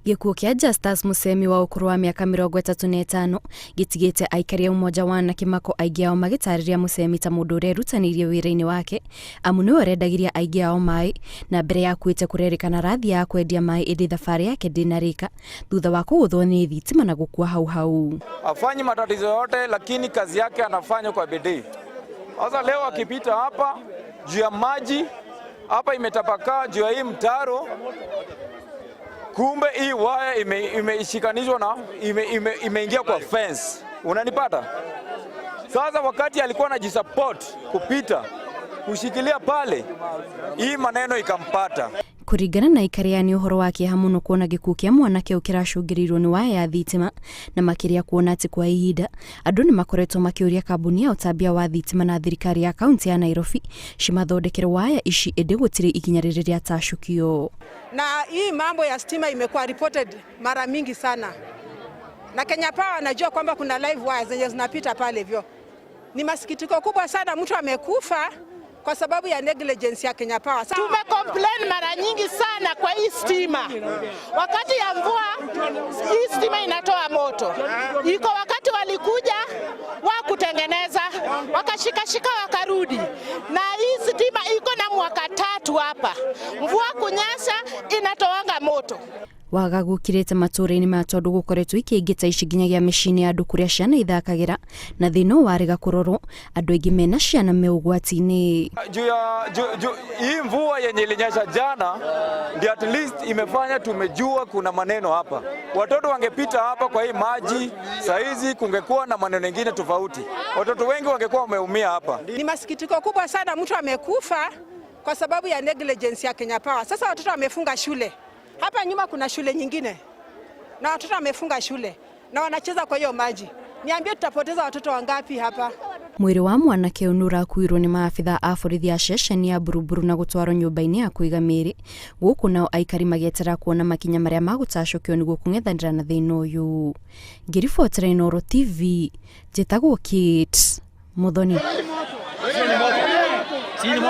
Gĩkuũ kĩa Justus Mũsemi wa ũkũrũ wa mĩaka 35 gĩtigĩte aikari a Umoja wana kĩmako aingĩ ao magĩtarĩria Mũsemi ta mũndũ ũrĩa erutanĩirie wĩra-inĩ wake, amu nĩwe ũrendagiria aingĩ ao maĩ na mbere ya kuĩte kũrerĩkana rathi ya kwendia maĩ ĩndĩ thabarĩ yake ndĩnarĩka thutha wa kũgũthwo nĩ thitima na gũkua hau. Afanyi matatizo yote, lakini kazi yake anafanya kwa bidii. Sasa leo akipita hapa juu ya maji hapa imetapakaa juu ya hii mtaro, kumbe hii waya imeishikanishwa na imeingia kwa fence. Unanipata? Sasa wakati alikuwa anajisupport kupita kushikilia pale, hii maneno ikampata. Kuringana na ikaria ni uhoro wake hamuno kuona gĩkuũ kĩa mwanake ũkĩracũngĩrĩirwo nĩ waya ya thitima na makĩria kuona atĩ kwa ihinda andũ nĩ makoretwo makĩũria kambuni ya ũtambia wa thitima na thirikari ya kaunti ya Nairobi cimathondekere waya ici ĩndĩ gũtirĩ ikinya rĩrĩa tacukio. Na hii mambo ya stima imekuwa reported mara mingi sana. Na Kenya Power anajua kwamba kuna live wires zenye zinapita pale hivyo. Ni masikitiko kubwa sana, mtu amekufa kwa sababu ya negligence ya Kenya Power. Tumecomplain mara nyingi sana kwa hii stima. Wakati ya mvua hii stima inatoa moto. Iko wakati walikuja wa kutengeneza, wakashika wakarudi. Na hii stima iko na mwaka 3 hapa. Mvua kunyesha inatoanga moto. Wagagu kirete matũra-inĩ ma tondũ gũkoretwo ikĩingĩta ici nginyagia mĩciĩ-inĩ ya andũ kũrĩa ciana ithakagĩra na thĩna warega kũrorwo andũ aingĩ mena ciana me ũgwati-inĩ. Hii mvua yenye ilinyesha jana ndio at least imefanya tumejua kuna maneno hapa. Watoto wangepita hapa kwa hii maji, saizi kungekuwa na maneno mengine tofauti. Watoto wengi wangekuwa wameumia hapa. Ni masikitiko kubwa sana, mtu amekufa kwa sababu ya negligence ya Kenya Power. Sasa watoto wamefunga shule. Hapa nyuma kuna shule nyingine na watoto wamefunga shule na wanacheza kwa hiyo maji. Niambie tutapoteza watoto wangapi hapa? Mwĩrĩ wa mwanake ũyũ nĩũrakuirwo nĩ maabitha a borithi a ceceni ya Buruburu na gũtwarwo nyũmba-inĩ ya kũiga mĩĩrĩ. Gũkũ nao aikari magĩetera kuona makinya marĩa magũtacũkio nĩguo kũng'ethanĩra na thĩna ũyũ. Ngĩribotera Inooro TV, njĩtagwo Kate Mũthoni.